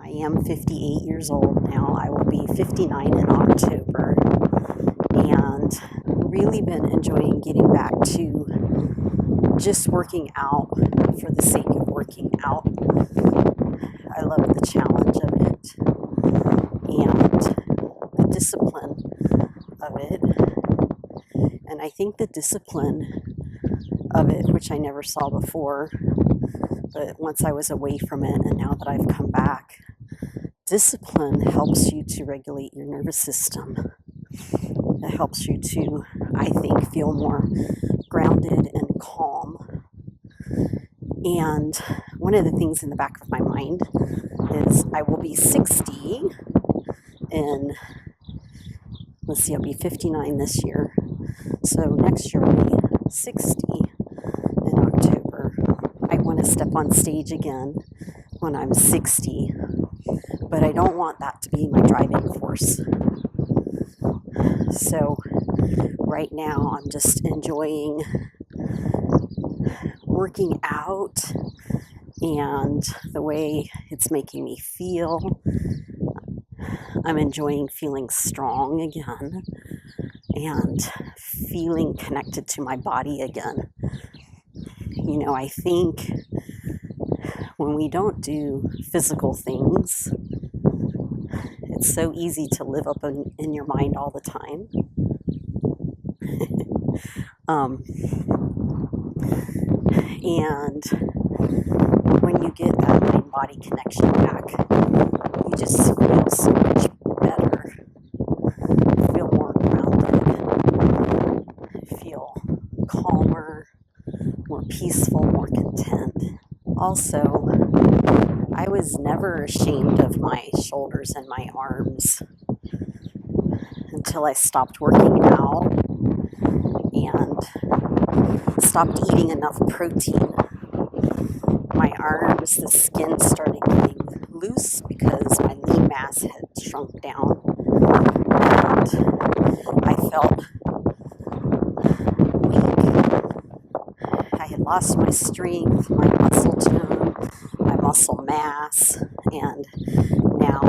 I am 58 years old now. I will be 59 in October, and really been enjoying getting back to just working out for the sake of working out. I love the challenge of it and the discipline of it. And I think the discipline of it, which I never saw before, but once I was away from it and now that I've come back, discipline helps you to regulate your nervous system. It helps you to, I think, feel more grounded and calm. And one of the things in the back of my mind is I will be 60 in, I'll be 59 this year. So next year I'll be 60 in October. I want to step on stage again when I'm 60, but I don't want that to be my driving force. So right now I'm just enjoying working out and the way it's making me feel. I'm enjoying feeling strong again and feeling connected to my body again. You know, I think when we don't do physical things, it's so easy to live up in your mind all the time. And when you get that mind-body connection back, you just feel so much better. Feel more grounded. Feel calmer, more peaceful, more content. Also, I was never ashamed of my shoulders and my arms until I stopped working out and stopped eating enough protein. My arms, the skin started getting loose because my lean mass had shrunk down, and I felt weak. I had lost my strength, my muscle tone, my muscle mass, and now,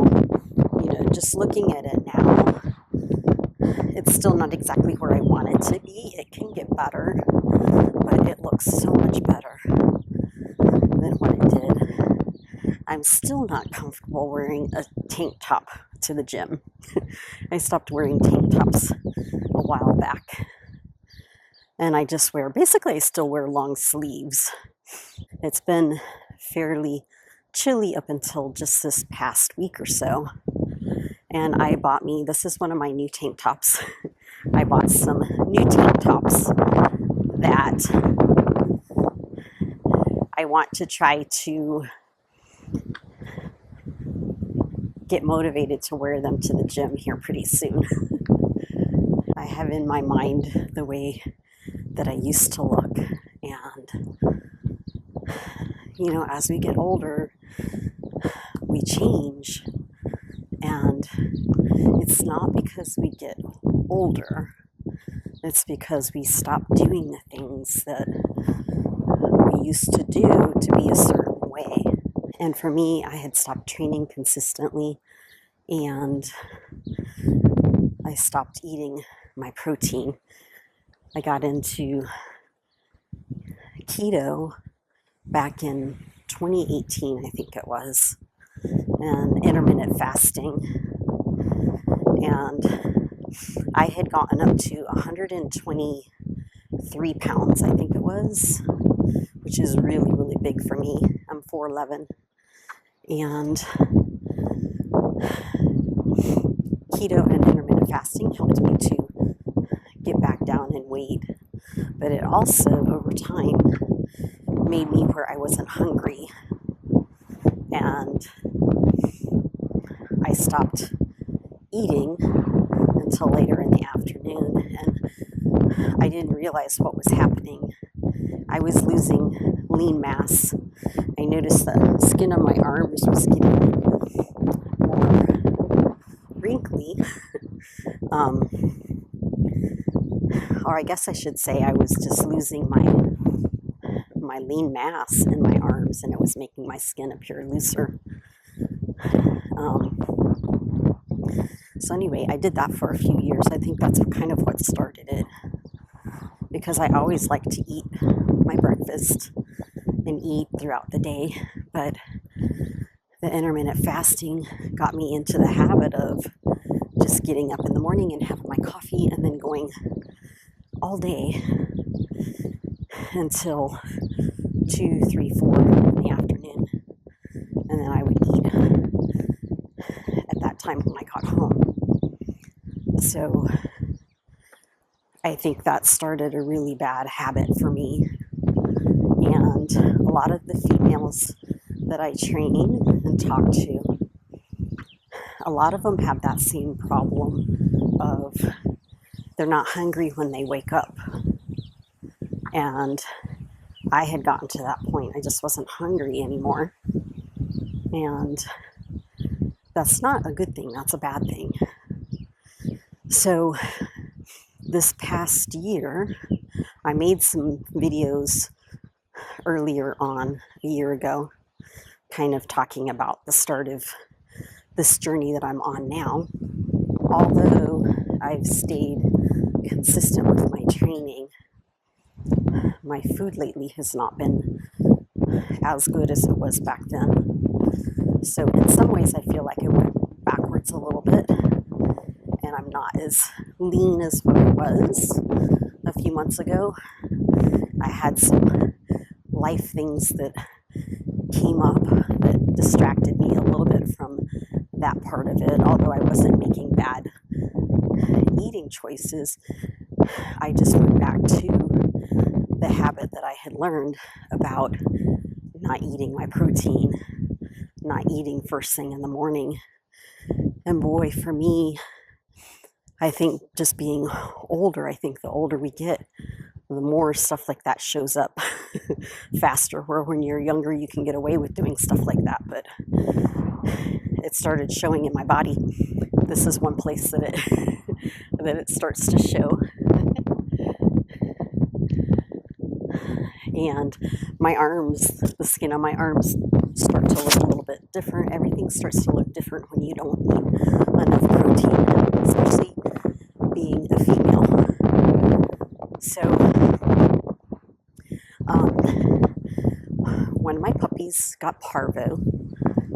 just looking at it now, it's still not exactly where I want it to be. It can get better, but it looks so much better than what it did. I'm still not comfortable wearing a tank top to the gym. I stopped wearing tank tops a while back. And I just I still wear long sleeves. It's been fairly chilly up until just this past week or so. And this is one of my new tank tops. I bought some new tank tops that I want to try to get motivated to wear them to the gym here pretty soon. I have in my mind the way that I used to look, and as we get older, we change, and it's not because we get older, it's because we stop doing the things that we used to do to be a certain way. And for me, I had stopped training consistently, and I stopped eating my protein. I got into keto back in 2018, I think it was, and intermittent fasting. And I had gotten up to 123 pounds, I think it was, which is really, really big for me. I'm 4'11". And keto and intermittent fasting helped me to get back down in weight. But it also, over time, made me where I wasn't hungry. And I stopped eating until later in the afternoon, and I didn't realize what was happening. I was losing lean mass. I noticed the skin on my arms was getting more wrinkly. Or I guess I should say I was just losing my lean mass in my arms, and it was making my skin appear looser. So anyway, I did that for a few years. I think that's kind of what started it, because I always like to eat my breakfast and eat throughout the day, but the intermittent fasting got me into the habit of just getting up in the morning and having my coffee and then going all day until 2, 3, 4 in the afternoon. And then I would eat at that time when I got home. So I think that started a really bad habit for me. And a lot of the females that I train and talk to, a lot of them have that same problem of they're not hungry when they wake up. And I had gotten to that point. I just wasn't hungry anymore. And that's not a good thing. That's a bad thing. So this past year, I made some videos earlier on, a year ago, kind of talking about the start of this journey that I'm on now. Although I've stayed consistent with my training, my food lately has not been as good as it was back then. So in some ways I feel like I went backwards a little bit, and I'm not as lean as what I was a few months ago. I had some life things that came up that distracted me a little bit from that part of it. Although I wasn't making bad eating choices, I just went back to the habit that I had learned about not eating my protein, not eating first thing in the morning. And boy, for me, I think just being older, I think the older we get, the more stuff like that shows up faster, where when you're younger you can get away with doing stuff like that, but it started showing in my body. This is one place that it starts to show. And my arms, the skin on my arms start to look a little bit different. Everything starts to look different when you don't eat enough protein, especially being a female. So one of my puppies got parvo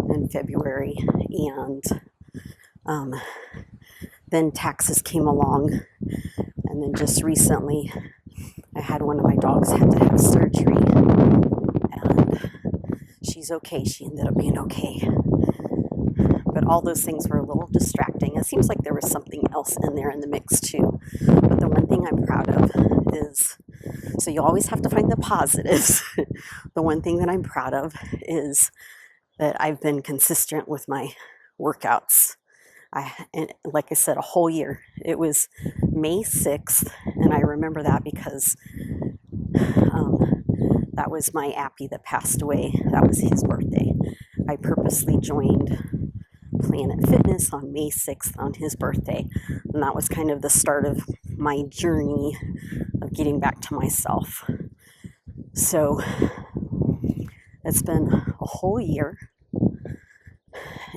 in February, and then taxes came along, and then just recently I had one of my dogs had to have surgery, and she's okay. She ended up being okay. But all those things were a little distracting. It seems like there was something else in there in the mix too. But the one thing I'm proud of is, so you always have to find the positives. The one thing that I'm proud of is that I've been consistent with my workouts. And like I said, a whole year. It was May 6th, and I remember that because that was my appy that passed away. That was his birthday. I purposely joined Planet Fitness on May 6th on his birthday, and that was kind of the start of my journey of getting back to myself. So it's been a whole year,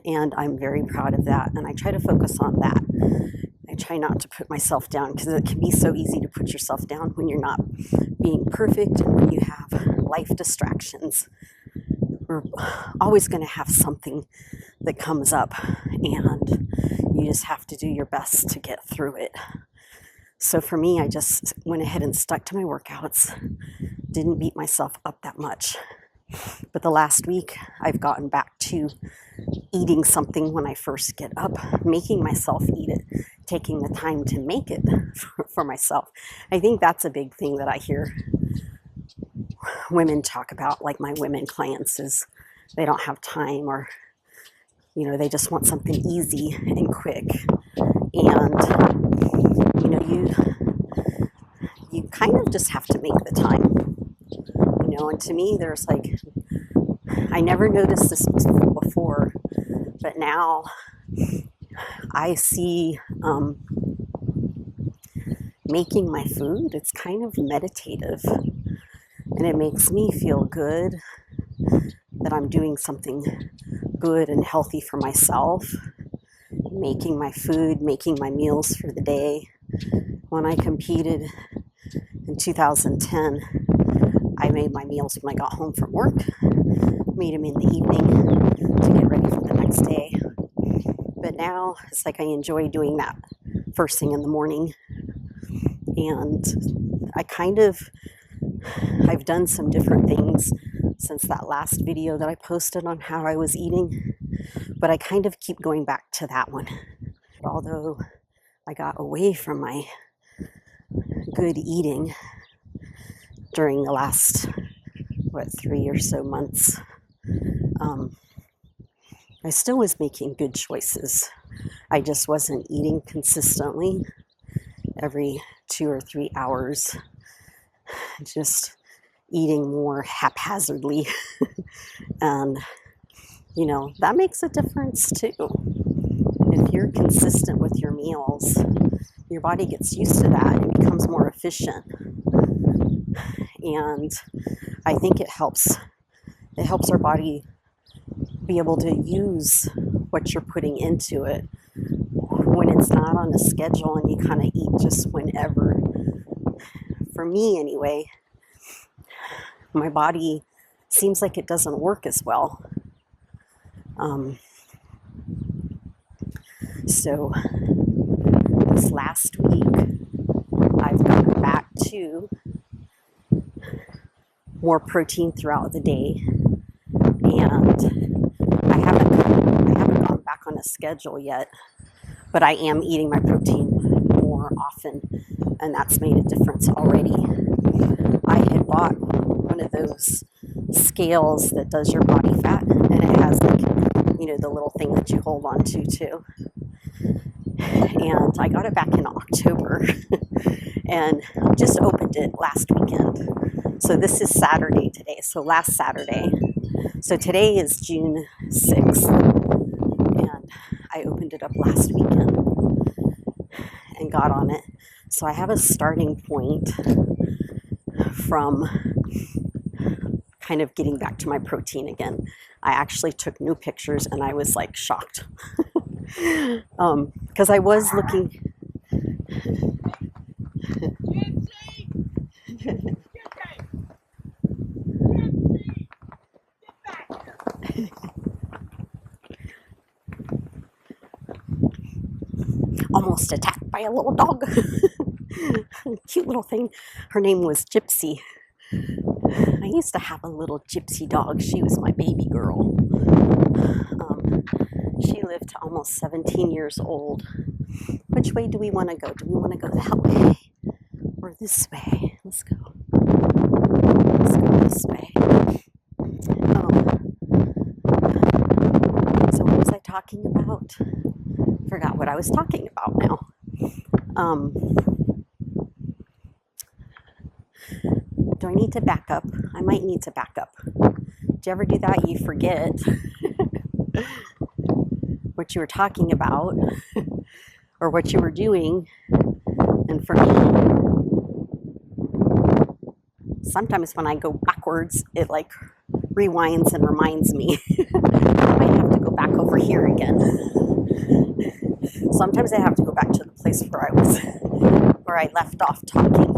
and I'm very proud of that, and I try to focus on that. I try not to put myself down, because it can be so easy to put yourself down when you're not being perfect and when you have life distractions. We're always going to have something that comes up, and you just have to do your best to get through it. So for me, I just went ahead and stuck to my workouts, didn't beat myself up that much. But the last week, I've gotten back to eating something when I first get up, making myself eat it, taking the time to make it for myself. I think that's a big thing that I hear women talk about, like my women clients, is they don't have time, or they just want something easy and quick. And you kind of just have to make the time. And to me, there's I never noticed this before, but now I see making my food, it's kind of meditative, and it makes me feel good that I'm doing something good and healthy for myself. making my food, making my meals for the day. When I competed in 2010, I made my meals when I got home from work, made them in the evening to get ready for the next day. But now it's like I enjoy doing that first thing in the morning. And I've done some different things since that last video that I posted on how I was eating, but I kind of keep going back to that one. Although I got away from my good eating during the last, 3 or so months, I still was making good choices. I just wasn't eating consistently every 2 or 3 hours, just eating more haphazardly. And, that makes a difference too. If you're consistent with your meals, your body gets used to that and becomes more efficient. And I think it helps our body be able to use what you're putting into it when it's not on a schedule and you kind of eat just whenever. For me anyway, my body seems like it doesn't work as well. So this last week, I've gotten back to more protein throughout the day, and I haven't gone back on a schedule yet, but I am eating my protein more often, and that's made a difference already. I had bought one of those scales that does your body fat, and it has the little thing that you hold on to too. And I got it back in October and just opened it last weekend. So this is Saturday today, so last Saturday. So today is June 6th, and I opened it up last weekend and got on it. So I have a starting point from kind of getting back to my protein again. I actually took new pictures and I was like shocked because I was looking. Almost attacked by a little dog. Cute little thing. Her name was Gypsy. I used to have a little gypsy dog. She was my baby girl. She lived to almost 17 years old. Which way do we want to go? Do we want to go that way or this way? Let's go this way. So what was I talking about? Forgot what I was talking about now. Do I need to back up? I might need to back up. Do you ever do that? You forget what you were talking about or what you were doing. And for me, sometimes when I go backwards, it like rewinds and reminds me I might have to go back over here again. Sometimes I have to go back to the place where I left off talking.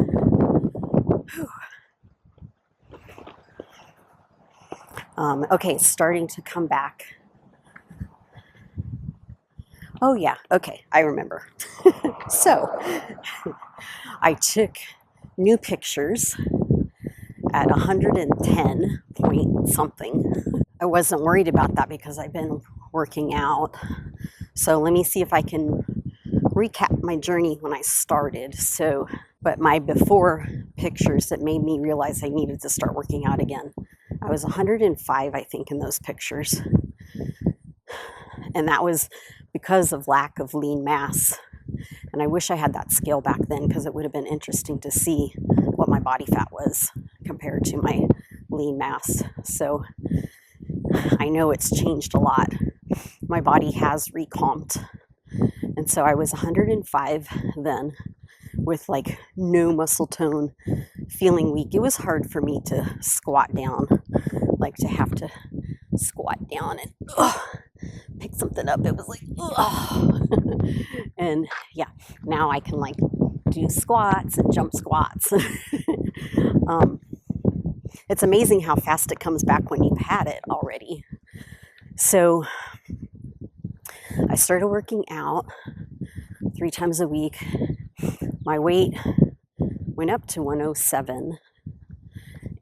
Okay, starting to come back. Oh yeah, okay, I remember. So, I took new pictures at 110 point something. I wasn't worried about that because I've been working out. So let me see if I can recap my journey when I started. But my before pictures that made me realize I needed to start working out again. I was 105, I think, in those pictures. And that was because of lack of lean mass. And I wish I had that scale back then because it would have been interesting to see what my body fat was compared to my lean mass. So I know it's changed a lot. My body has recomped. And so I was 105 then with like no muscle tone, feeling weak. It was hard for me to squat down, like to have to squat down and pick something up, it was like, ugh. And yeah, now I can like do squats and jump squats. It's amazing how fast it comes back when you've had it already. So I started working out 3 times a week. My weight went up to 107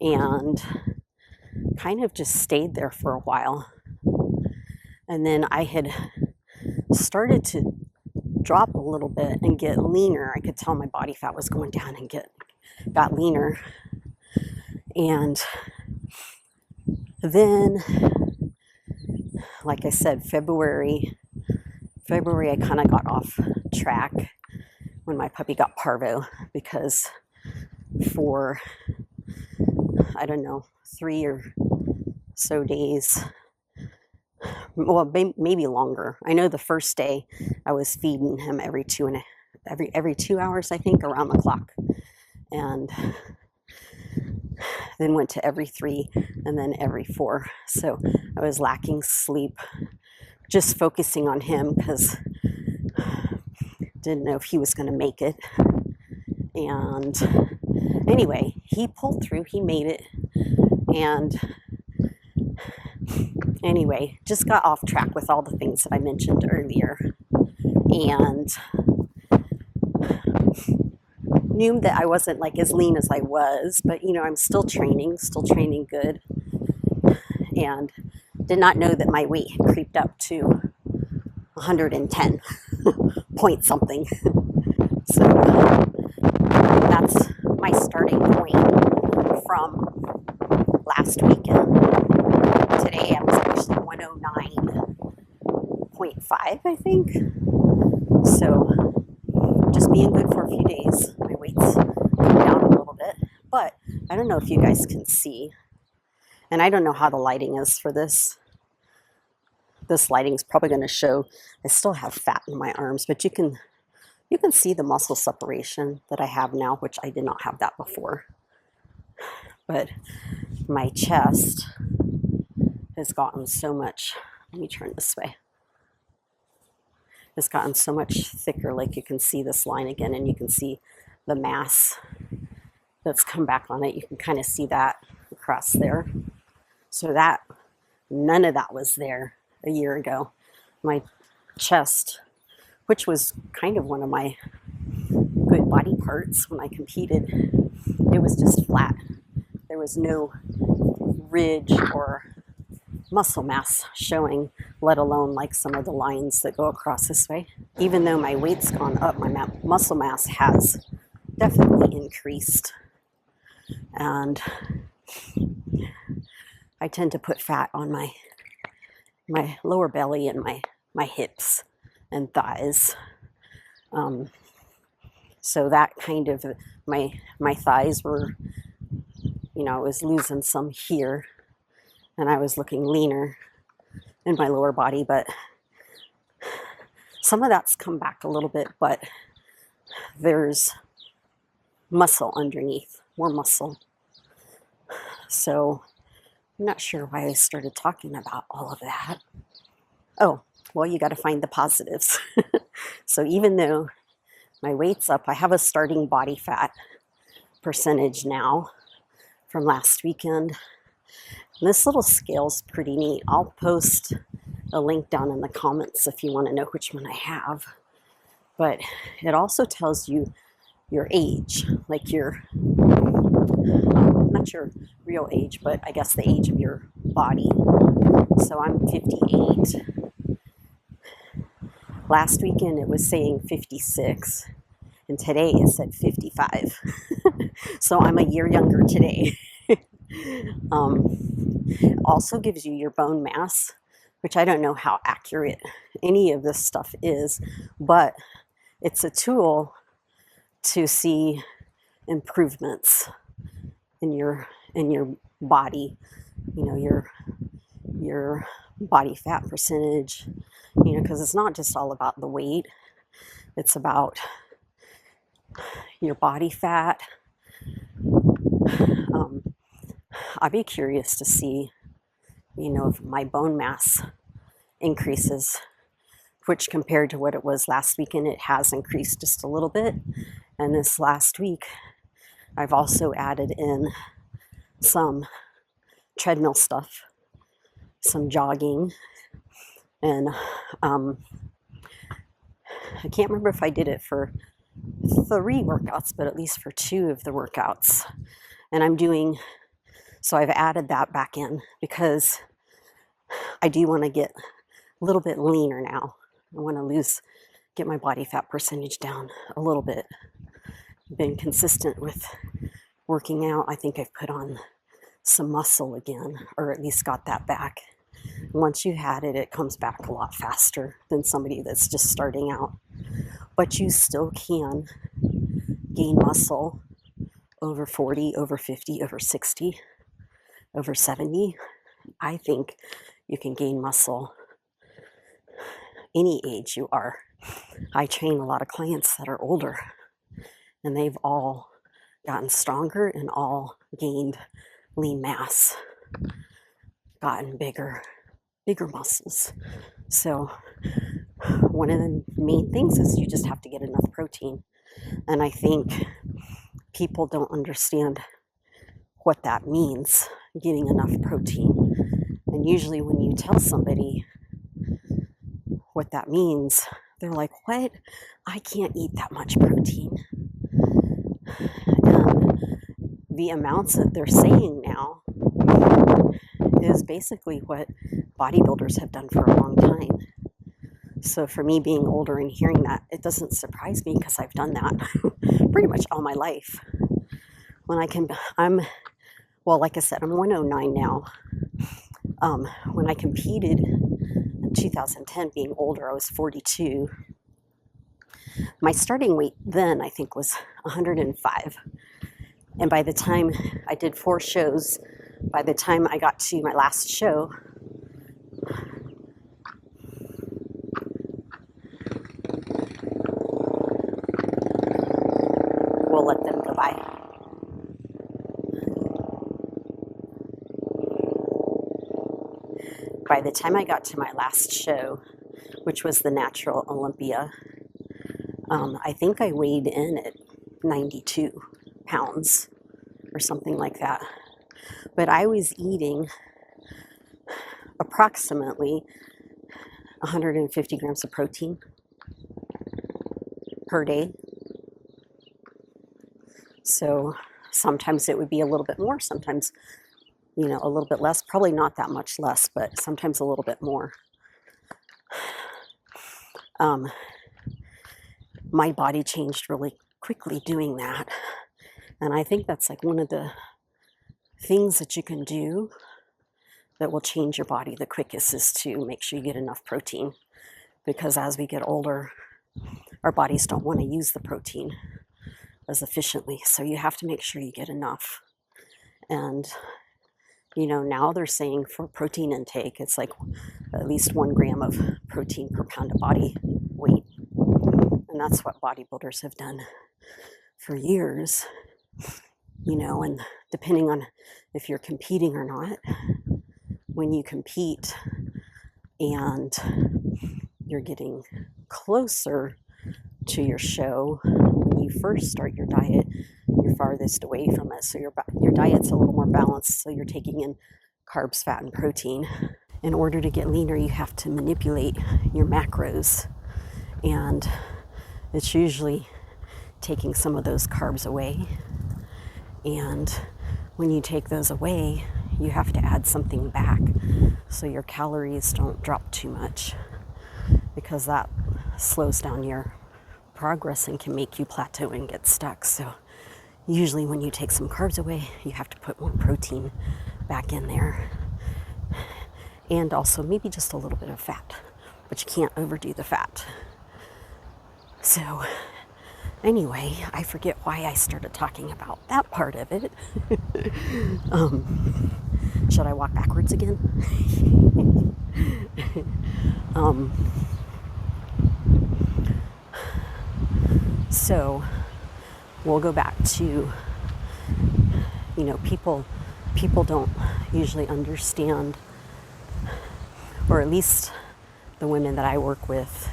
and kind of just stayed there for a while. And then I had started to drop a little bit and get leaner. I could tell my body fat was going down and got leaner. And then, like I said, February I kind of got off track when my puppy got parvo, because for, I don't know, 3 or so days, well, maybe longer. I know the first day I was feeding him every 2 hours, I think, around the clock, and then went to every 3 and then every 4. So I was lacking sleep, just focusing on him because didn't know if he was going to make it. And anyway, he pulled through, he made it. And anyway, just got off track with all the things that I mentioned earlier. And knew that I wasn't like as lean as I was, but you know, I'm still training good. And did not know that my weight had creeped up to 110 point something. So that's my starting point from last weekend. Today I was actually 109.5, I think. So just being good for a few days. My weight's come down a little bit, but I don't know if you guys can see, and I don't know how the lighting is for this. This lighting is probably going to show I still have fat in my arms, but you can see the muscle separation that I have now, which I did not have that before. But my chest has gotten so much, let me turn this way. It's gotten so much thicker, like you can see this line again, and you can see the mass that's come back on it. You can kind of see that across there. So that, none of that was there a year ago. My chest, which was kind of one of my good body parts when I competed, it was just flat. There was no ridge or muscle mass showing, let alone like some of the lines that go across this way. Even though my weight's gone up, my muscle mass has definitely increased. And I tend to put fat on my lower belly and my hips and thighs. So that kind of, my thighs were, you know, I was losing some here, and I was looking leaner in my lower body, but some of that's come back a little bit, but there's muscle underneath, more muscle. So I'm not sure why I started talking about all of that. Oh, well, you got to find the positives. So even though my weight's up, I have a starting body fat percentage now from last weekend. And this little scale's pretty neat. I'll post a link down in the comments if you want to know which one I have. But it also tells you your age, like your, not your real age, but I guess the age of your body. So I'm 58. Last weekend it was saying 56, and today it said 55. So I'm a year younger today. Also gives you your bone mass, which I don't know how accurate any of this stuff is, but it's a tool to see improvements in your body, you know, your body fat percentage, you know, because it's not just all about the weight, it's about your body fat. I'd be curious to see, you know, if my bone mass increases, which compared to what it was last weekend, it has increased just a little bit. And this last week, I've also added in some treadmill stuff, some jogging, and I can't remember if I did it for 3 workouts, but at least for 2 of the workouts. And so I've added that back in because I do want to get a little bit leaner now. I want to get my body fat percentage down a little bit. I've been consistent with working out. I think I've put on some muscle again, or at least got that back. Once you had it, it comes back a lot faster than somebody that's just starting out. But you still can gain muscle over 40, over 50, over 60, over 70. I think you can gain muscle any age you are. I train a lot of clients that are older, and they've all gotten stronger and all gained lean mass, gotten bigger muscles. So one of the main things is you just have to get enough protein. And I think people don't understand what that means, getting enough protein. And usually when you tell somebody what that means, they're like, what? I can't eat that much protein. And the amounts that they're saying now is basically what bodybuilders have done for a long time. So for me being older and hearing that, it doesn't surprise me because I've done that pretty much all my life. Well, like I said, I'm 109 now. When I competed in 2010, being older, I was 42. My starting weight then, I think, was 105. And by the time I did 4 shows, by the time I got to my last show, we'll let them go by. By the time I got to my last show, which was the Natural Olympia, I think I weighed in at 92 pounds or something like that. But I was eating approximately 150 grams of protein per day. So sometimes it would be a little bit more, sometimes, a little bit less, probably not that much less, but sometimes a little bit more. My body changed really quickly doing that. And I think that's like one of the things that you can do that will change your body the quickest is to make sure you get enough protein. Because as we get older, our bodies don't want to use the protein as efficiently. So you have to make sure you get enough. And, now they're saying for protein intake, it's like at least 1 gram of protein per pound of body weight. And that's what bodybuilders have done for years, and depending on if you're competing or not, when you compete and you're getting closer to your show, when you first start your diet, you're farthest away from it. So your diet's a little more balanced. So you're taking in carbs, fat, and protein. In order to get leaner, you have to manipulate your macros. And it's usually taking some of those carbs away. And when you take those away, you have to add something back so your calories don't drop too much, because that slows down your progress and can make you plateau and get stuck. So usually when you take some carbs away, you have to put more protein back in there. And also maybe just a little bit of fat, but you can't overdo the fat. So anyway, I forget why I started talking about that part of it. Should I walk backwards again? So we'll go back to, people don't usually understand, or at least the women that I work with,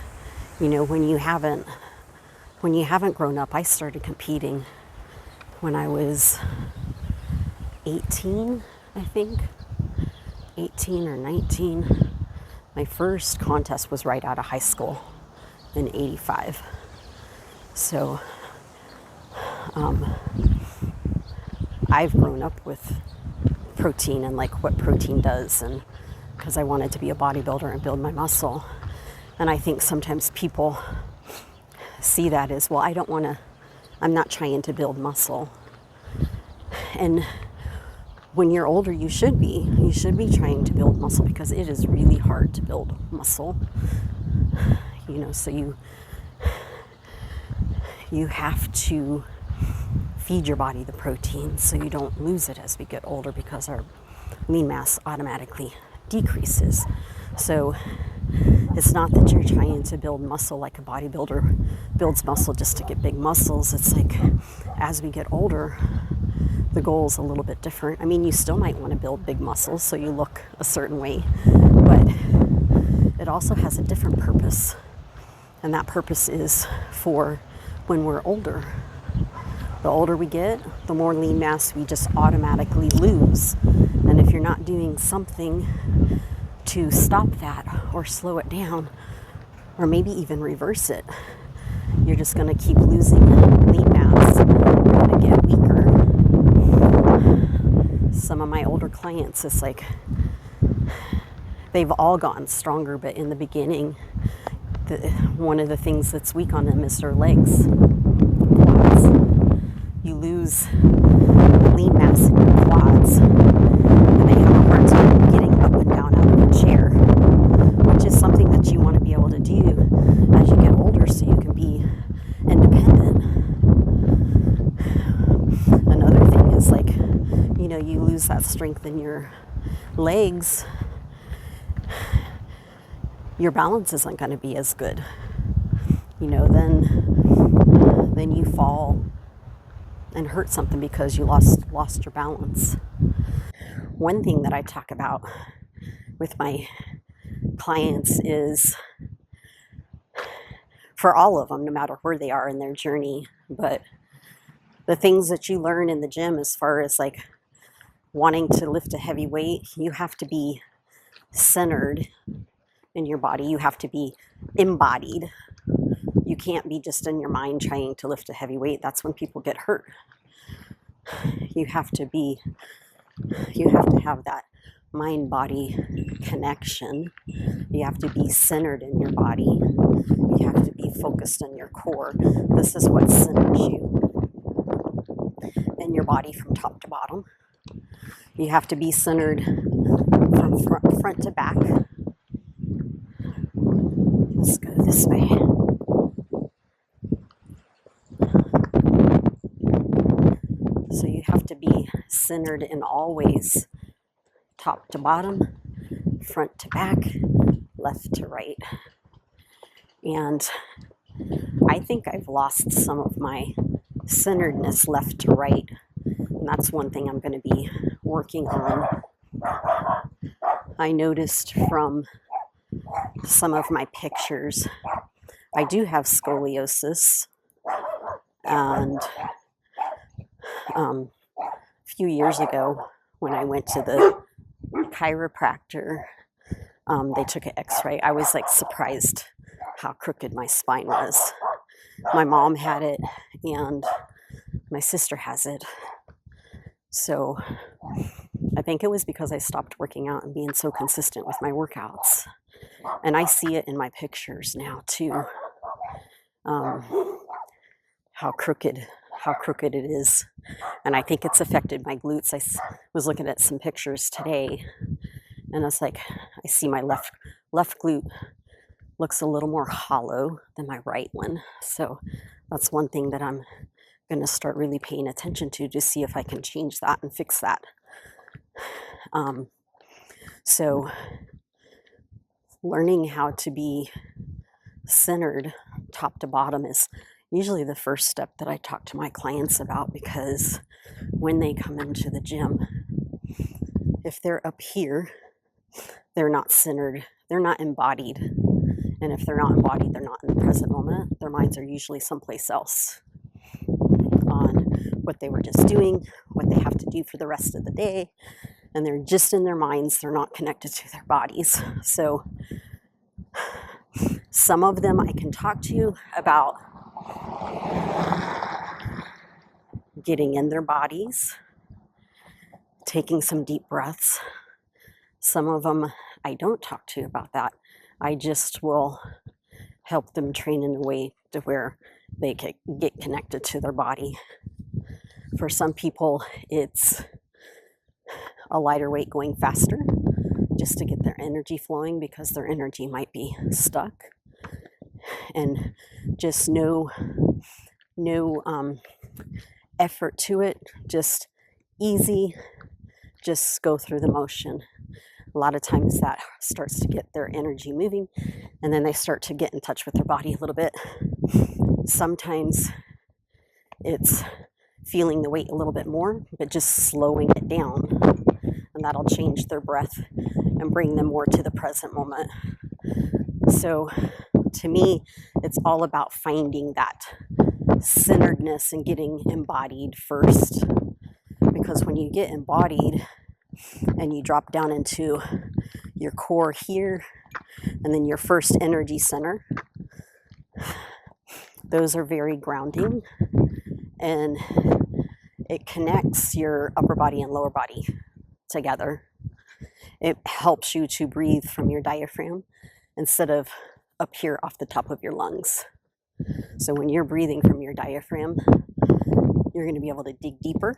you know, when you haven't grown up. I started competing when I was 18, I think, 18 or 19. My first contest was right out of high school in 85. So I've grown up with protein and like what protein does, and because I wanted to be a bodybuilder and build my muscle. And I think sometimes people see that as, well, I'm not trying to build muscle. And when you're older, you should be trying to build muscle, because it is really hard to build muscle. You know, so you have to feed your body the protein so you don't lose it as we get older, because our lean mass automatically decreases. So it's not that you're trying to build muscle like a bodybuilder builds muscle just to get big muscles. It's like, as we get older, the goal is a little bit different. I mean, you still might want to build big muscles so you look a certain way, but it also has a different purpose. And that purpose is for when we're older. The older we get, the more lean mass we just automatically lose. And if you're not doing something to stop that or slow it down, or maybe even reverse it, you're just going to keep losing lean mass. You're going to get weaker. Some of my older clients, it's like they've all gotten stronger, but in the beginning, one of the things that's weak on them is their legs. Quads. You lose lean mass in your quads, and they have a hard time getting up and down out of a chair, which is something that you want to be able to do as you get older so you can be independent. Another thing is, like, you know, you lose that strength in your legs, your balance isn't going to be as good. You know, then you fall and hurt something because you lost your balance. One thing that I talk about with my clients is, for all of them, no matter where they are in their journey, but the things that you learn in the gym, as far as like wanting to lift a heavy weight, you have to be centered in your body. You have to be embodied. You can't be just in your mind trying to lift a heavy weight. That's when people get hurt. You have to have that mind-body connection. You have to be centered in your body. You have to be focused on your core. This is what centers you in your body from top to bottom. You have to be centered from front to back. Let's go this way. So you have to be centered in all ways, top to bottom, front to back, left to right. And I think I've lost some of my centeredness left to right. And that's one thing I'm going to be working on. I noticed from some of my pictures, I do have scoliosis. And a few years ago, when I went to the chiropractor, they took an x-ray. I was like surprised how crooked my spine was. My mom had it and my sister has it. So I think it was because I stopped working out and being so consistent with my workouts. And I see it in my pictures now too, how crooked it is. And I think it's affected my glutes. I was looking at some pictures today, and it's like I see my left glute looks a little more hollow than my right one. So that's one thing that I'm going to start really paying attention to see if I can change that and fix that. So learning how to be centered top to bottom is usually the first step that I talk to my clients about, because when they come into the gym, if they're up here, they're not centered, they're not embodied. And if they're not embodied, they're not in the present moment. Their minds are usually someplace else on what they were just doing, what they have to do for the rest of the day. And they're just in their minds. They're not connected to their bodies. So some of them I can talk to you about getting in their bodies, taking some deep breaths. Some of them I don't talk to you about that. I just will help them train in a way to where they can get connected to their body. For some people, it's a lighter weight going faster just to get their energy flowing because their energy might be stuck. And just no effort to it, just easy, just go through the motion. A lot of times that starts to get their energy moving, and then they start to get in touch with their body a little bit. Sometimes it's feeling the weight a little bit more, but just slowing it down, and that'll change their breath and bring them more to the present moment. So to me, it's all about finding that centeredness and getting embodied first, because when you get embodied and you drop down into your core here and then your first energy center, those are very grounding, and it connects your upper body and lower body together. It helps you to breathe from your diaphragm instead of up here off the top of your lungs. So when you're breathing from your diaphragm, you're going to be able to dig deeper.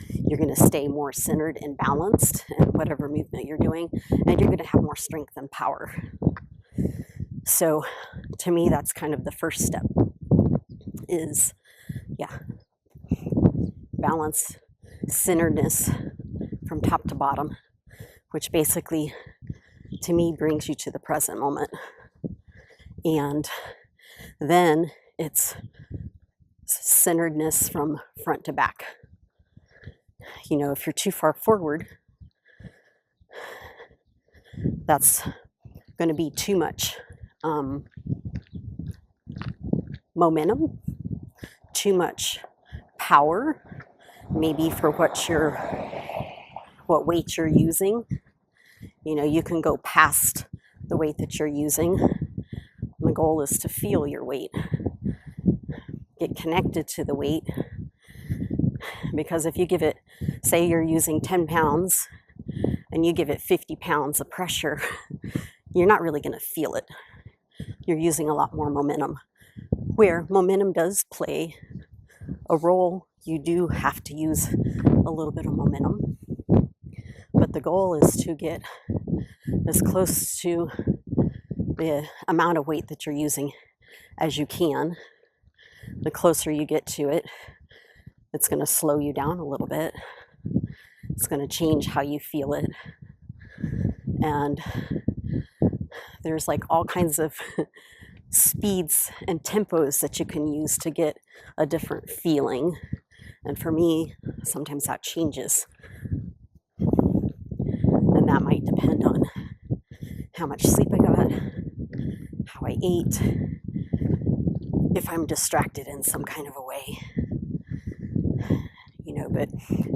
You're going to stay more centered and balanced in whatever movement you're doing, and you're going to have more strength and power. So to me, that's kind of the first step is, balance, centeredness from top to bottom, which basically, to me, brings you to the present moment. And then it's centeredness from front to back. You know, if you're too far forward, that's going to be too much momentum, too much power, maybe for what weight you're using. You know, you can go past the weight that you're using. The goal is to feel your weight, get connected to the weight, because if you give it, say you're using 10 pounds and you give it 50 pounds of pressure, you're not really going to feel it. You're using a lot more momentum, where momentum does play a role. You do have to use a little bit of momentum, but the goal is to get as close to the amount of weight that you're using as you can. The closer you get to it, it's going to slow you down a little bit. It's going to change how you feel it. And there's like all kinds of speeds and tempos that you can use to get a different feeling. And for me, sometimes that changes. And that might depend on how much sleep I got, how I ate, if I'm distracted in some kind of a way. You know, but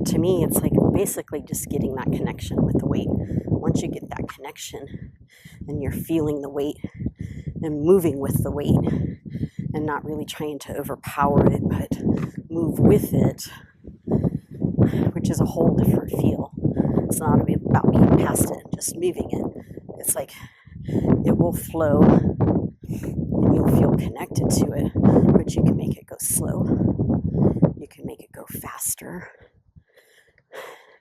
to me, it's like basically just getting that connection with the weight. Once you get that connection and you're feeling the weight and moving with the weight and not really trying to overpower it, but move with it, which is a whole different feel. It's not about being past it and just moving it. It's like it will flow and you'll feel connected to it, but you can make it go slow. You can make it go faster,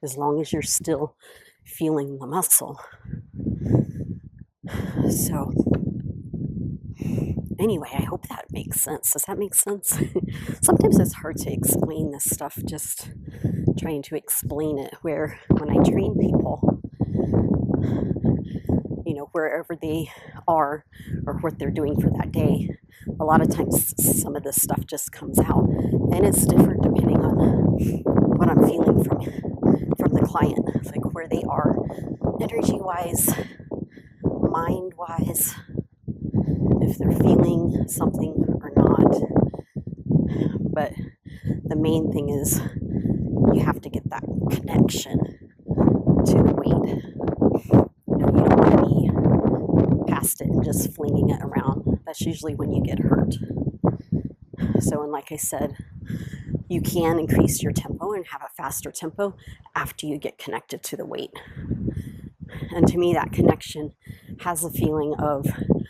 as long as you're still feeling the muscle. So anyway, I hope that makes sense. Does that make sense? Sometimes it's hard to explain this stuff, just trying to explain it, where when I train people, you know, wherever they are or what they're doing for that day, a lot of times some of this stuff just comes out, and it's different depending on what I'm feeling from the client, like where they are energy-wise, mind-wise, if they're feeling something or not. But the main thing is you have to get that connection to the weight. You don't want to be past it and just flinging it around. That's usually when you get hurt. So, and like I said, you can increase your tempo and have a faster tempo after you get connected to the weight. And to me, that connection has a feeling of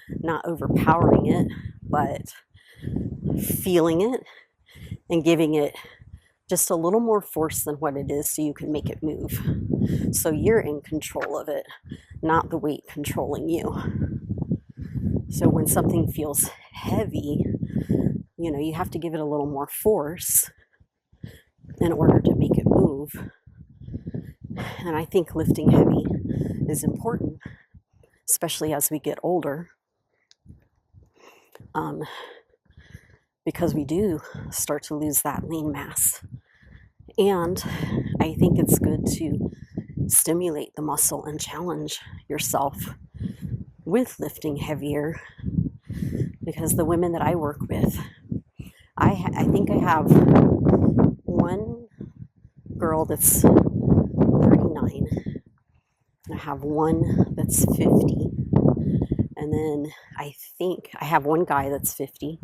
not overpowering it, but feeling it and giving it just a little more force than what it is so you can make it move. So you're in control of it, not the weight controlling you. So when something feels heavy, you have to give it a little more force in order to make it move. And I think lifting heavy is important, especially as we get older, because we do start to lose that lean mass. And I think it's good to stimulate the muscle and challenge yourself with lifting heavier, because the women that I work with, I think I have one girl that's 39, I have one that's 50, and then I think I have one guy that's 50.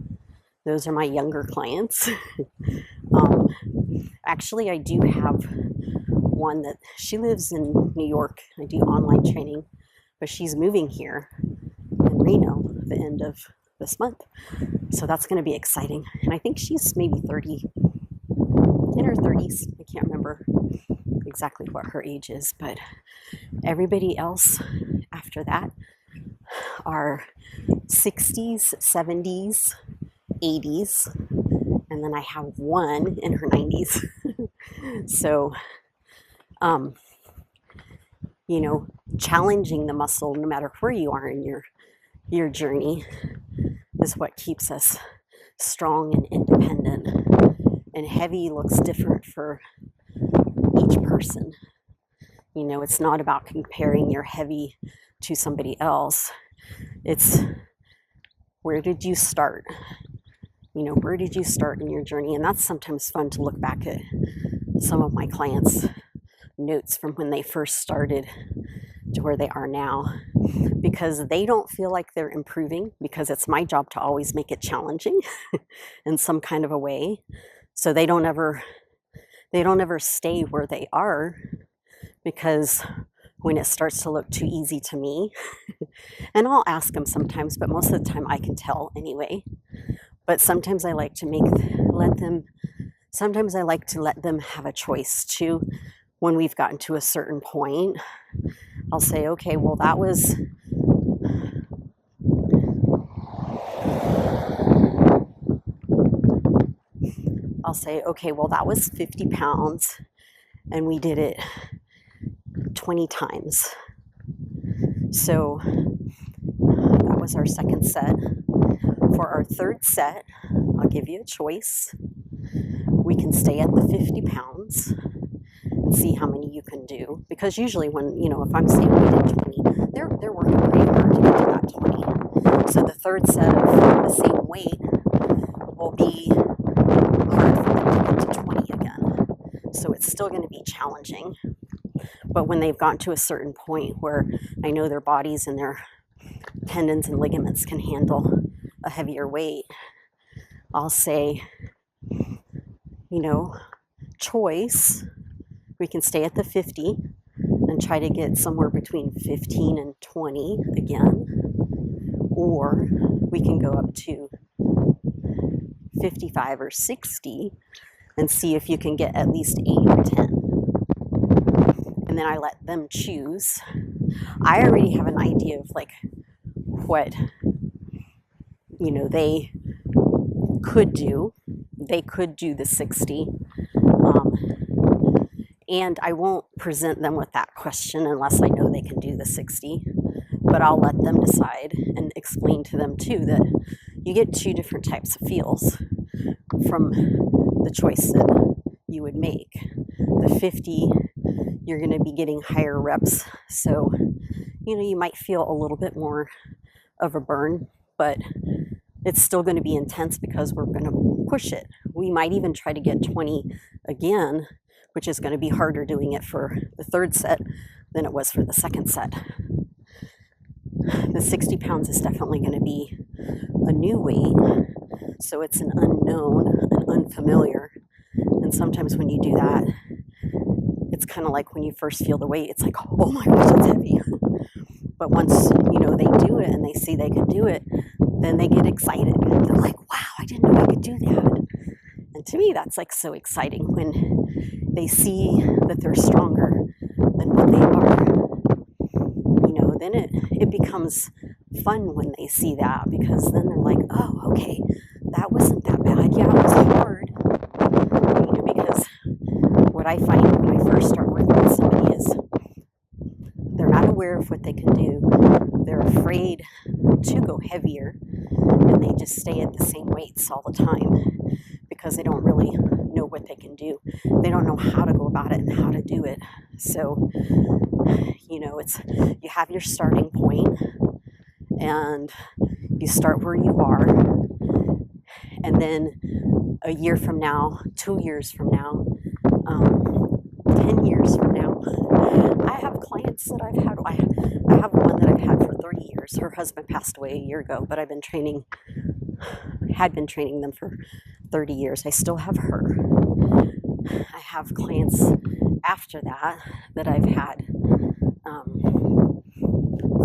Those are my younger clients. Actually, I do have one that she lives in New York. I do online training, but she's moving here in Reno the end of this month. So that's going to be exciting. And I think she's maybe 30, in her 30s. I can't remember exactly what her age is, but everybody else after that are 60s, 70s, 80s, and then I have one in her 90s. So, challenging the muscle, no matter where you are in your journey, is what keeps us strong and independent. And heavy looks different for each person. It's not about comparing your heavy to somebody else. It's where did you start? Where did you start in your journey? And that's sometimes fun to look back at some of my clients' notes from when they first started to where they are now, because they don't feel like they're improving, because it's my job to always make it challenging in some kind of a way. So they don't ever stay where they are, because when it starts to look too easy to me, and I'll ask them sometimes, but most of the time I can tell anyway. But sometimes I like to let them have a choice too. When we've gotten to a certain point, I'll say, okay, well, that was I'll say, okay, well, that was 50 pounds and we did it 20 times. So that was our second set. For our third set, I'll give you a choice. We can stay at the 50 pounds and see how many you can do. Because usually when, if I'm saying we did 20, they're working pretty hard to get to that 20. So the third set of the same weight will be hard for them to get to 20 again. So it's still going to be challenging. But when they've gotten to a certain point where I know their bodies and their tendons and ligaments can handle a heavier weight, I'll say, choice. We can stay at the 50 and try to get somewhere between 15 and 20 again. Or we can go up to 55 or 60 and see if you can get at least 8 or 10. And then I let them choose. I already have an idea of what they could do. They could do the 60. And I won't present them with that question unless I know they can do the 60. But I'll let them decide and explain to them too that you get 2 different types of feels from the choice that you would make. The 50, you're going to be getting higher reps. So, you might feel a little bit more of a burn, but it's still going to be intense because we're going to push it. We might even try to get 20 again, which is going to be harder doing it for the third set than it was for the second set. The 60 pounds is definitely going to be a new weight, so it's an unknown, an unfamiliar. And sometimes when you do that, it's kind of like when you first feel the weight, it's like, oh my gosh, it's heavy. But once, they do it and they see they can do it, then they get excited. They're like, wow, I didn't know I could do that. And to me, that's like so exciting when they see that they're stronger than what they are. Then it becomes fun when they see that, because then they're like, oh, okay, that wasn't that bad. Yeah, it was hard. Because what I find when I first start working with somebody is they're not aware of what they can do. They're afraid to go heavier, and they just stay at the same weights all the time because they don't really know what they can do. They don't know how to go about it and how to do it. So, you have your starting point, and you start where you are, and then a year from now, 2 years from now, 10 years from now, I have clients that I have one that I've had for 30 years. Her husband passed away a year ago, but had been training them for 30 years. I still have her. I have clients after that I've had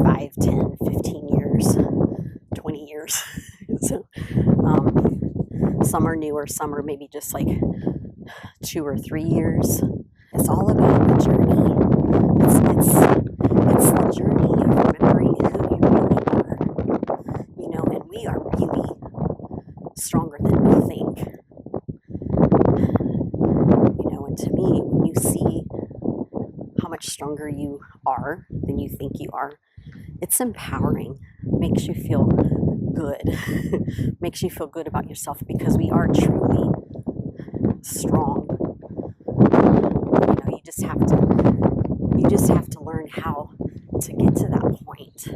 5, 10, 15 years, 20 years. So some are newer, some are maybe just like 2 or 3 years. It's all about the journey. It's the journey of remembering who you really are. And we are really stronger than we think. And to me, when you see how much stronger you are than you think you are, it's empowering. Makes you feel good. Makes you feel good about yourself, because we are truly strong. You just have to learn how to get to that point.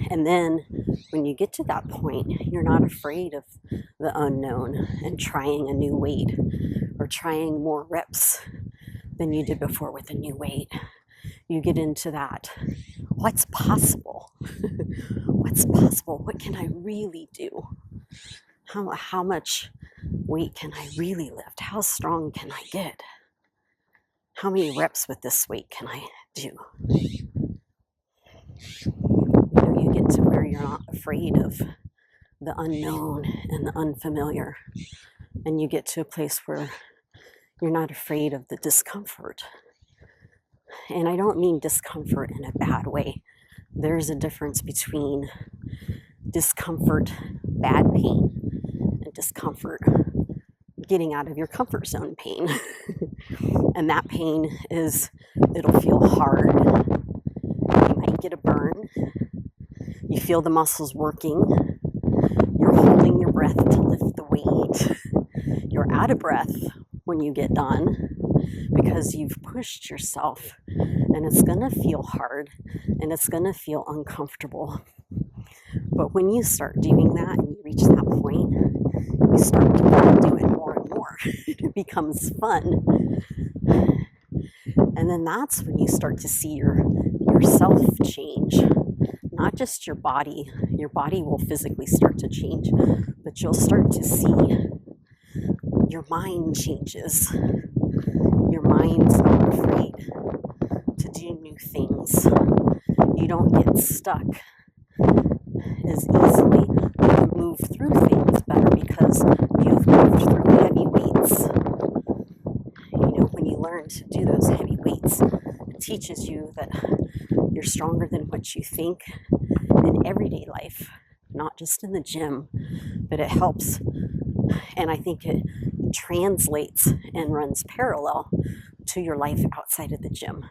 And then when you get to that point, you're not afraid of the unknown and trying a new weight or trying more reps than you did before with a new weight. You get into that. What's possible? What's possible? What can I really do? How much weight can I really lift? How strong can I get? How many reps with this weight can I do? You get to where you're not afraid of the unknown and the unfamiliar. And you get to a place where you're not afraid of the discomfort. And I don't mean discomfort in a bad way. There's a difference between discomfort, bad pain, and discomfort, getting out of your comfort zone pain. And that pain it'll feel hard. You might get a burn. You feel the muscles working. You're holding your breath to lift the weight. You're out of breath when you get done because you've pushed yourself, and it's going to feel hard and it's going to feel uncomfortable. But when you start doing that and you reach that point, you start to do it more and more. It becomes fun. And then that's when you start to see yourself change. Not just your body. Your body will physically start to change, but you'll start to see your mind changes. Your mind's not afraid to do new things. You don't get stuck as easily. You can move through things better because you've moved through heavy weights. When you learn to do those heavy weights, it teaches you that you're stronger than what you think in everyday life, not just in the gym, but it helps. And I think it translates and runs parallel to your life outside of the gym.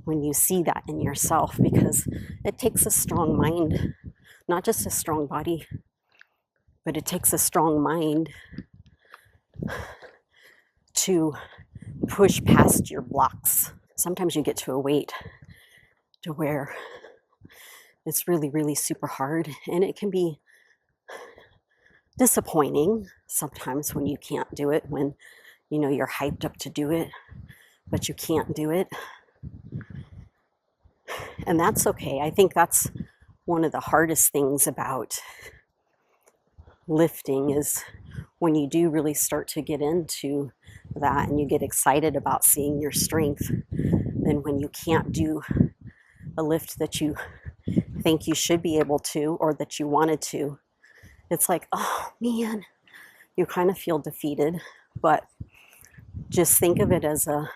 When you see that in yourself, because it takes a strong mind, not just a strong body, but it takes a strong mind to push past your blocks. Sometimes you get to a weight to where It's really, really super hard, and it can be disappointing sometimes when you can't do it, when you're hyped up to do it, but you can't do it. And that's okay. I think that's one of the hardest things about lifting is when you do really start to get into that and you get excited about seeing your strength, then when you can't do a lift that you think you should be able to or that you wanted to, it's like, oh man, you kind of feel defeated. But just think of it as a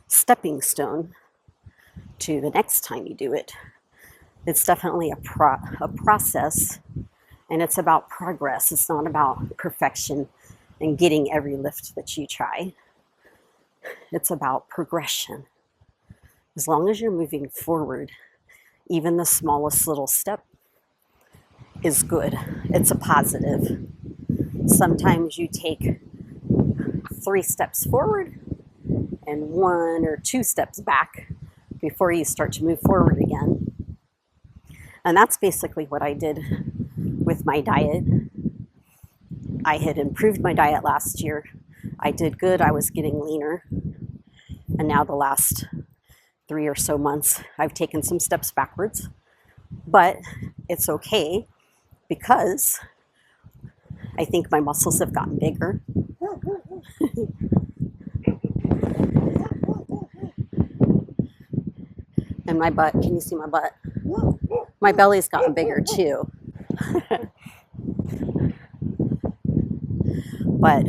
stepping stone to the next time you do it. It's definitely a process, and it's about progress. It's not about perfection and getting every lift that you try. It's about progression. As long as you're moving forward, even the smallest little step is good. It's a positive. Sometimes you take 3 steps forward and 1 or 2 steps back before you start to move forward again. And that's basically what I did with my diet. I had improved my diet last year. I did good. I was getting leaner. And now the last 3 or so months, I've taken some steps backwards. But it's okay because I think my muscles have gotten bigger. And my butt, can you see my butt? My belly's gotten bigger too. But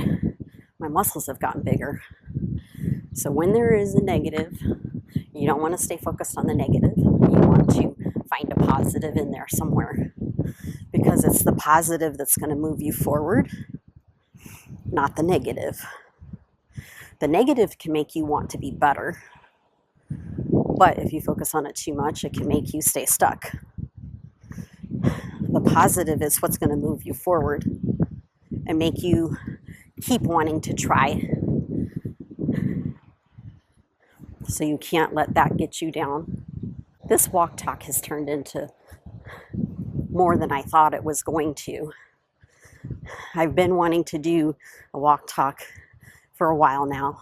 my muscles have gotten bigger. So when there is a negative, you don't want to stay focused on the negative. You want to find a positive in there somewhere, because it's the positive that's going to move you forward, not the negative. The negative can make you want to be better, but if you focus on it too much, it can make you stay stuck. The positive is what's going to move you forward and make you keep wanting to try. So you can't let that get you down. This walk talk has turned into more than I thought it was going to. I've been wanting to do a walk talk for a while now,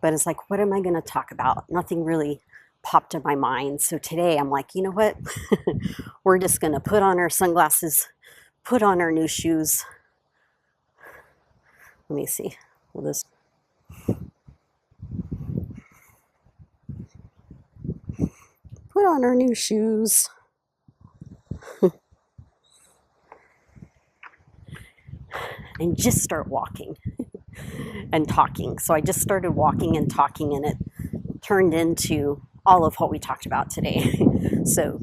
but it's like, what am I going to talk about? Nothing really popped in my mind. So today I'm like, you know what? We're just going to put on our sunglasses, put on our new shoes. Let me see. Will this... Put on our new shoes. And just start walking and talking. So I just started walking and talking, and it turned into all of what we talked about today. So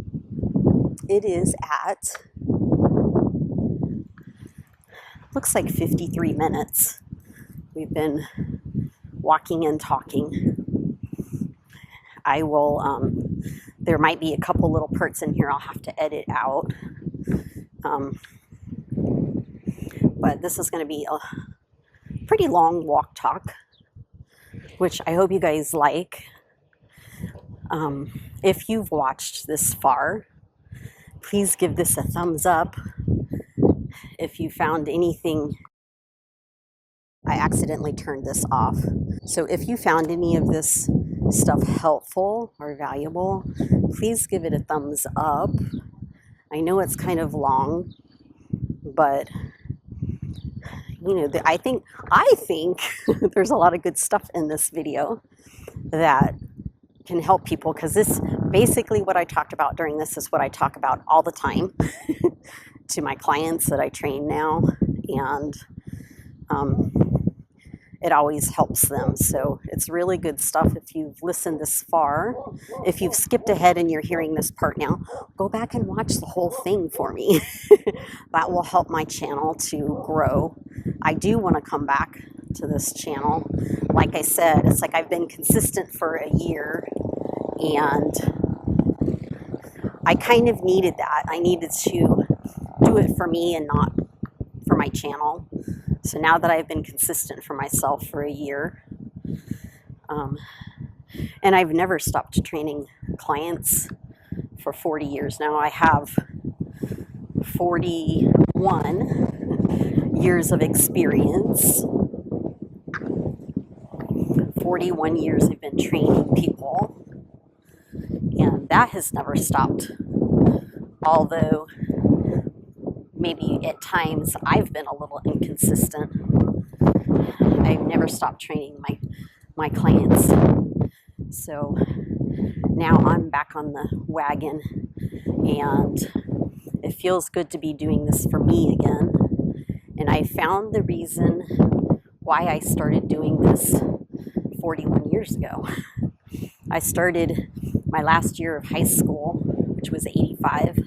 it is at, looks like 53 minutes. We've been walking and talking. I will, there might be a couple little parts in here I'll have to edit out. But this is going to be a pretty long walk talk, which I hope you guys like. If you've watched this far, please give this a thumbs up. If you found anything, I accidentally turned this off. So if you found any of this stuff helpful or valuable, please give it a thumbs up. I know it's kind of long, but I think there's a lot of good stuff in this video that can help people, because this basically what I talked about during this is what I talk about all the time to my clients that I train now, and it always helps them. So it's really good stuff. If you've listened this far, if you've skipped ahead and you're hearing this part now, go back and watch the whole thing for me. That will help my channel to grow. I do want to come back to this channel. Like I said, it's like I've been consistent for a year, and I kind of needed that. I needed to do it for me and not for my channel. So now that I've been consistent for myself for a year, and I've never stopped training clients for 40 years now. I have 41 years of experience. 41 years I've been training people, and that has never stopped. Although maybe at times I've been a little inconsistent, I've never stopped training my clients. So now I'm back on the wagon, and it feels good to be doing this for me again. And I found the reason why I started doing this 41 years ago. I started my last year of high school, which was 85,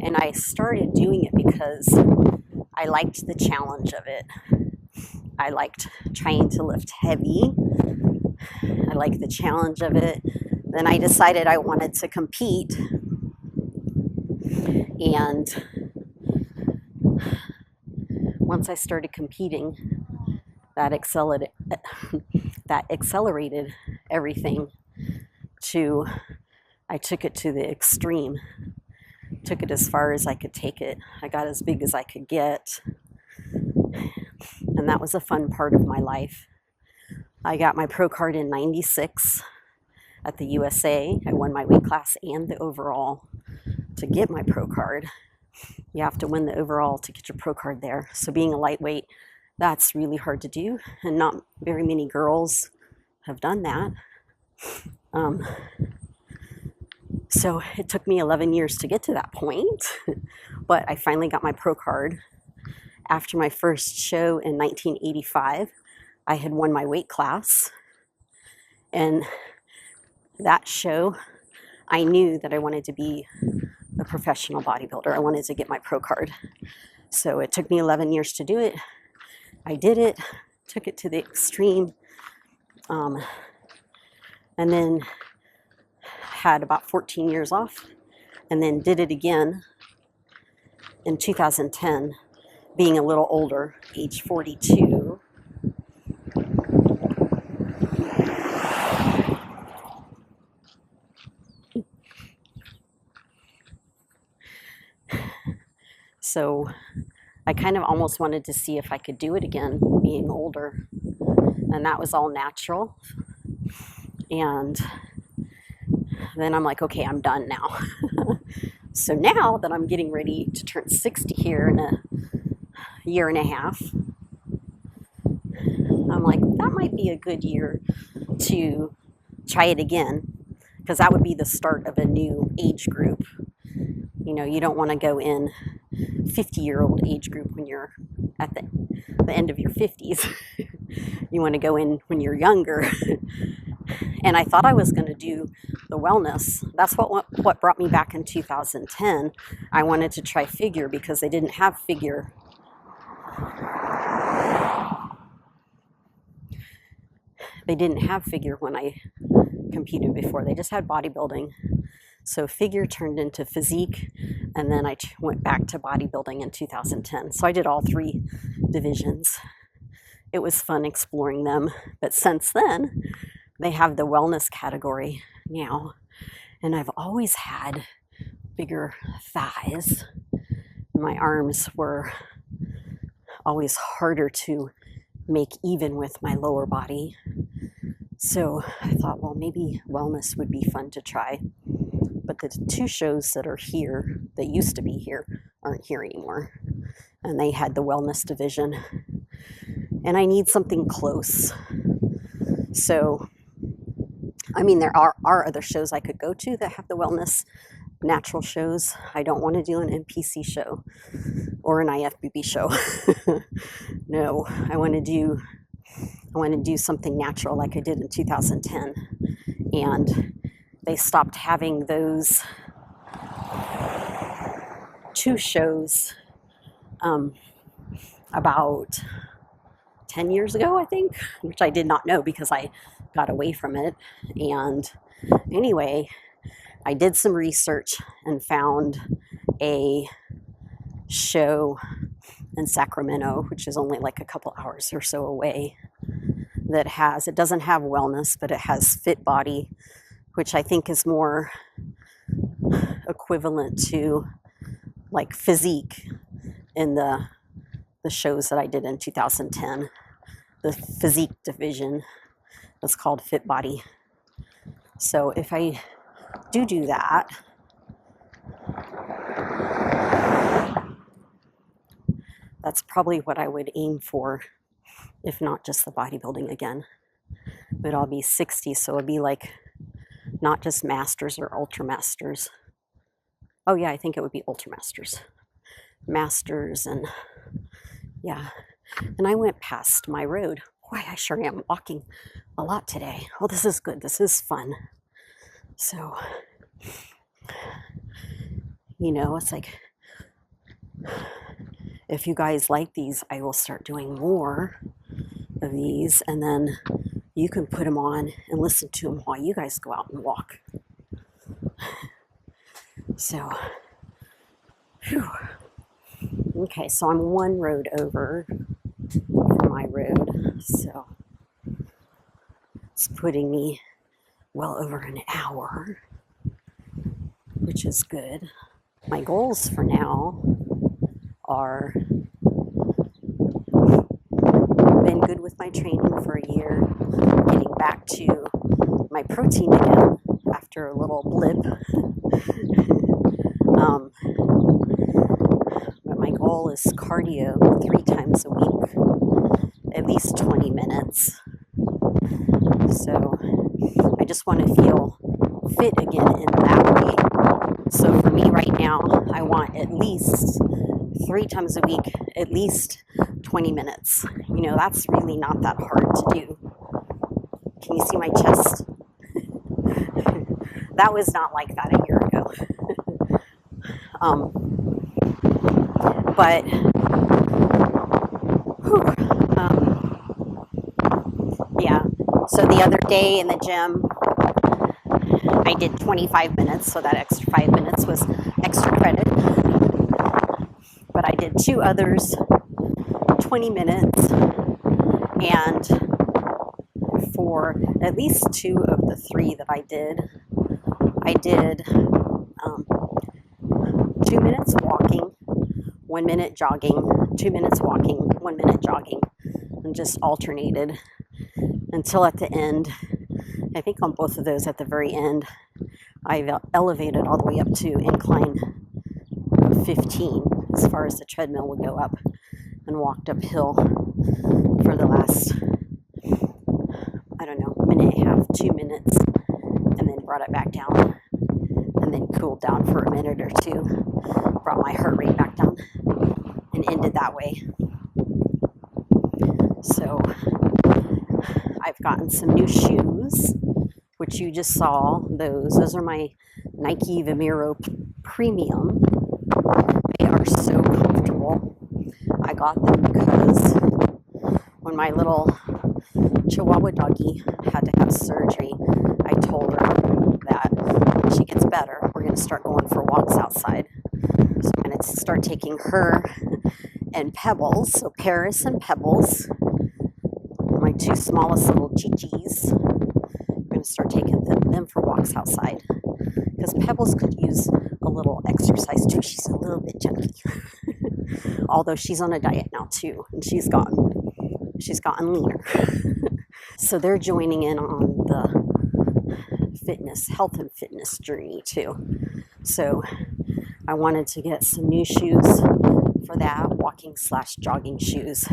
and I started doing it because I liked the challenge of it. I liked trying to lift heavy. I liked the challenge of it. Then I decided I wanted to compete, and once I started competing, that accelerated everything to, I took it to the extreme, took it as far as I could take it. I got as big as I could get, and that was a fun part of my life. I got my pro card in 96 at the USA. I won my weight class and the overall to get my pro card. You have to win the overall to get your pro card there. So being a lightweight, that's really hard to do, and not very many girls have done that. So it took me 11 years to get to that point, but I finally got my pro card. After my first show in 1985, I had won my weight class, and that show, I knew that I wanted to be a professional bodybuilder. I wanted to get my pro card. So it took me 11 years to do it. I did it, took it to the extreme, and then had about 14 years off, and then did it again in 2010, being a little older, age 42. So I kind of almost wanted to see if I could do it again, being older, and that was all natural. And then I'm like, okay, I'm done now. So now that I'm getting ready to turn 60 here in a year and a half, I'm like, that might be a good year to try it again, because that would be the start of a new age group. You know, you don't want to go in 50-year-old age group when you're at the end of your 50s. You want to go in when you're younger. And I thought I was going to do the wellness. That's what brought me back in 2010. I wanted to try figure because they didn't have figure. They didn't have figure when I competed before. They just had bodybuilding. So figure turned into physique, and then I went back to bodybuilding in 2010. So I did all three divisions. It was fun exploring them. But since then, they have the wellness category now. And I've always had bigger thighs. My arms were always harder to make even with my lower body. So I thought, well, maybe wellness would be fun to try. But the two shows that are here, that used to be here, aren't here anymore. And they had the wellness division. And I need something close. So, I mean, there are other shows I could go to that have the wellness natural shows. I don't want to do an NPC show or an IFBB show. No, I want to do something natural like I did in 2010. And they stopped having those two shows about 10 years ago, I think, which I did not know because I got away from it. And anyway, I did some research and found a show in Sacramento, which is only like a couple hours or so away, that it doesn't have wellness, but it has fit body, which I think is more equivalent to like physique in the shows that I did in 2010. The physique division was called Fit Body. So if I do that, that's probably what I would aim for, if not just the bodybuilding again. But I'll be 60, so it'll be like not just masters or ultra masters. Oh yeah, I think it would be ultra masters. Masters, and yeah. And I went past my road. Boy, I sure am walking a lot today. Oh, this is good. This is fun. So, you know, it's like, if you guys like these, I will start doing more of these, and then you can put them on and listen to them while you guys go out and walk. So, whew. Okay, so I'm one road over from my road, so it's putting me well over an hour, which is good. My goals for now are been good with my training for a year, getting back to my protein again after a little blip. But my goal is cardio 3 times a week, at least 20 minutes. So I just want to feel fit again in that way. So for me right now, I want at least 3 times a week, at least 20 minutes. You know, that's really not that hard to do. Can you see my chest? That was not like that a year ago. But yeah, so the other day in the gym, I did 25 minutes, so that extra 5 minutes was extra credit. But I did 2 others, 20 minutes, and for at least 2 of the 3 that I did 2 minutes walking, 1 minute jogging, 2 minutes walking, 1 minute jogging, and just alternated until at the end. I think on both of those at the very end, I've elevated all the way up to incline 15 as far as the treadmill would go up, and walked uphill for the last, I don't know, minute and a half, 2 minutes, and then brought it back down, and then cooled down for a minute or 2, brought my heart rate back down, and ended that way. So I've gotten some new shoes, which you just saw. Those are my Nike Vomero Premium. They are so comfortable. I got them because when my little Chihuahua doggy had to have surgery, I told her that when she gets better, we're going to start going for walks outside. So I'm going to start taking her and Pebbles, so Paris and Pebbles, my 2 smallest little Chi-Chis. I'm going to start taking them for walks outside, because Pebbles could use a little exercise too. She's a little bit chunky. Although she's on a diet now too, and she's gotten leaner. So they're joining in on the health and fitness journey too. So I wanted to get some new shoes for that, walking/jogging shoes.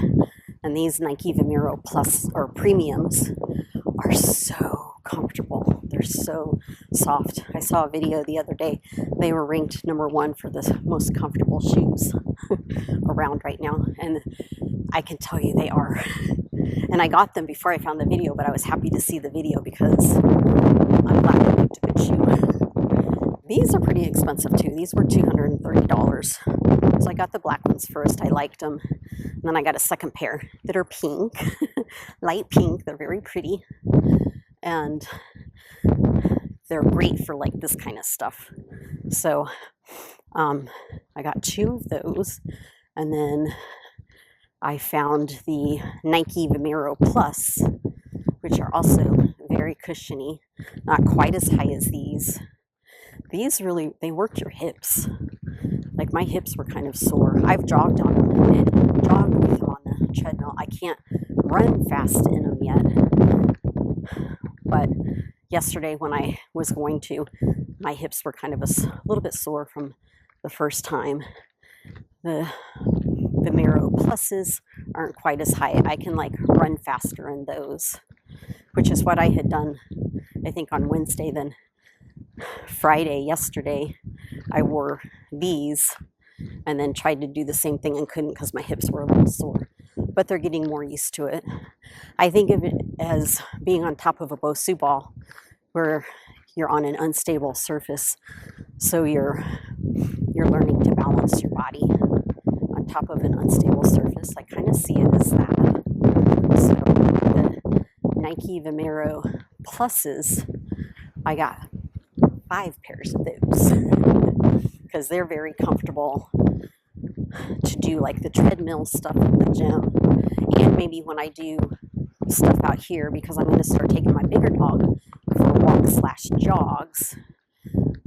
And these Nike Vomero Plus or Premiums are so comfortable. They're so soft. I saw a video the other day. They were ranked #1 for the most comfortable shoes around right now. And I can tell you they are. And I got them before I found the video, but I was happy to see the video because I'm glad I picked a good shoe. These are pretty expensive too. These were $230. So I got the black ones first. I liked them. And then I got a second pair that are pink, light pink. They're very pretty. And they're great for like this kind of stuff. So I got 2 of those. And then I found the Nike Vomero Plus, which are also very cushiony, not quite as high as these, These really, they work your hips. Like my hips were kind of sore. I've jogged on them, jogged with them on the treadmill. I can't run fast in them yet. But yesterday when I was going to, my hips were kind of a little bit sore from the first time. The Vimero Pluses aren't quite as high. I can like run faster in those, which is what I had done, I think, on Wednesday. Then Friday, yesterday, I wore these and then tried to do the same thing and couldn't because my hips were a little sore. But they're getting more used to it. I think of it as being on top of a Bosu ball where you're on an unstable surface. So you're learning to balance your body on top of an unstable surface. I kind of see it as that. So the Nike Vimero Pluses, I got 5 pairs of those because they're very comfortable to do like the treadmill stuff in the gym, and maybe when I do stuff out here, because I'm going to start taking my bigger dog for walks/jogs.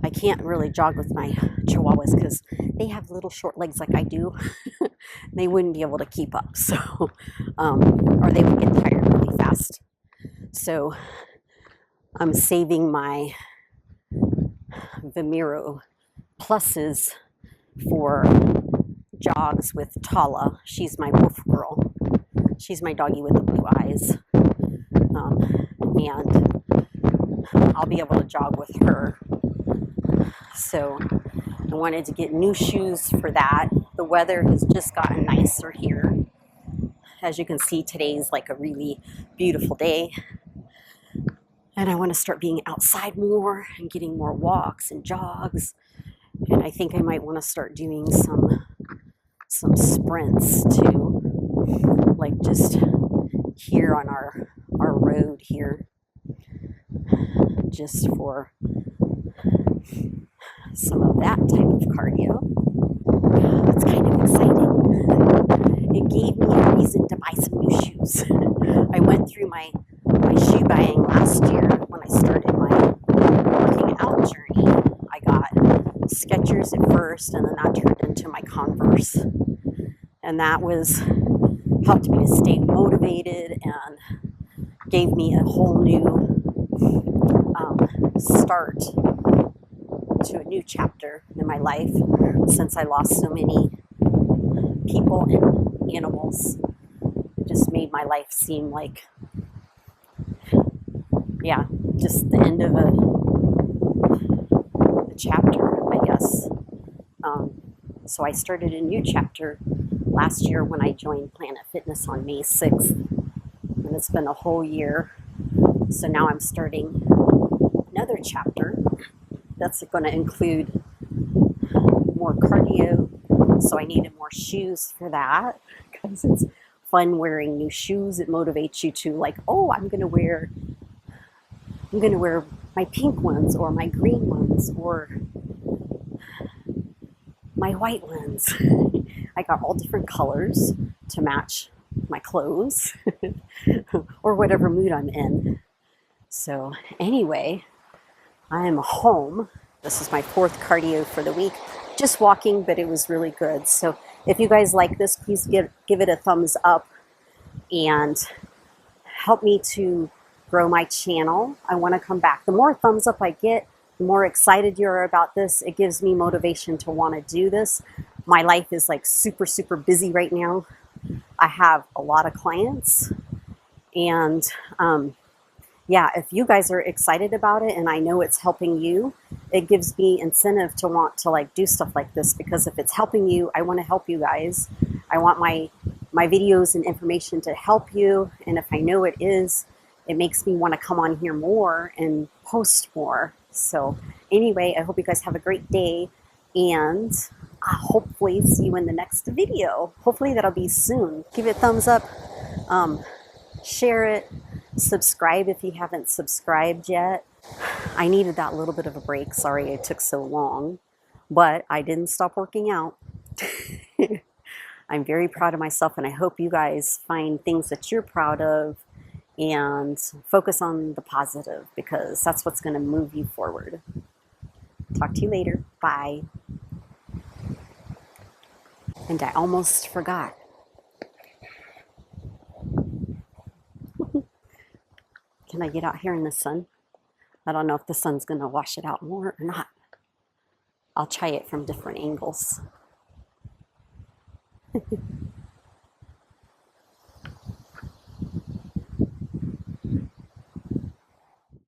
I can't really jog with my chihuahuas because they have little short legs like I do. They wouldn't be able to keep up, so or they would get tired really fast. So I'm saving my Vimero Pluses for jogs with Tala. She's my wolf girl. She's my doggie with the blue eyes. And I'll be able to jog with her. So I wanted to get new shoes for that. The weather has just gotten nicer here. As you can see, today's like a really beautiful day. And I want to start being outside more and getting more walks and jogs. And I think I might want to start doing some sprints too, like just here on our road here, just for some of that type of cardio. It's kind of exciting. It gave me a reason to buy some new shoes. I went through my shoe buying last year when I started my working out journey. I got Skechers at first, and then that turned into my Converse. And that helped me to stay motivated and gave me a whole new start to a new chapter in my life, since I lost so many people and animals. It just made my life seem like, just the end of a chapter, I guess. So I started a new chapter last year when I joined Planet Fitness on May 6th, and it's been a whole year. So now I'm starting another chapter that's going to include more cardio. So I needed more shoes for that, because it's fun wearing new shoes. It motivates you to like, oh, I'm going to wear my pink ones or my green ones or my white ones. I got all different colors to match my clothes or whatever mood I'm in. So anyway, I am home. This is my 4th cardio for the week. Just walking, but it was really good. So if you guys like this, please give it a thumbs up and help me to grow my channel. I want to come back. The more thumbs up I get, the more excited you are about this. It gives me motivation to want to do this. My life is like super, super busy right now. I have a lot of clients, and if you guys are excited about it and I know it's helping you, it gives me incentive to want to like do stuff like this, because if it's helping you, I want to help you guys. I want my videos and information to help you, and if I know it is, it makes me want to come on here more and post more. So anyway, I hope you guys have a great day, and I'll hopefully see you in the next video. Hopefully that'll be soon. Give it a thumbs up, share it, subscribe if you haven't subscribed yet. I needed that little bit of a break. Sorry it took so long, but I didn't stop working out. I'm very proud of myself, and I hope you guys find things that you're proud of and focus on the positive, because that's what's going to move you forward. Talk to you later. Bye. And I almost forgot. Can I get out here in the sun? I don't know if the sun's going to wash it out more or not. I'll try it from different angles.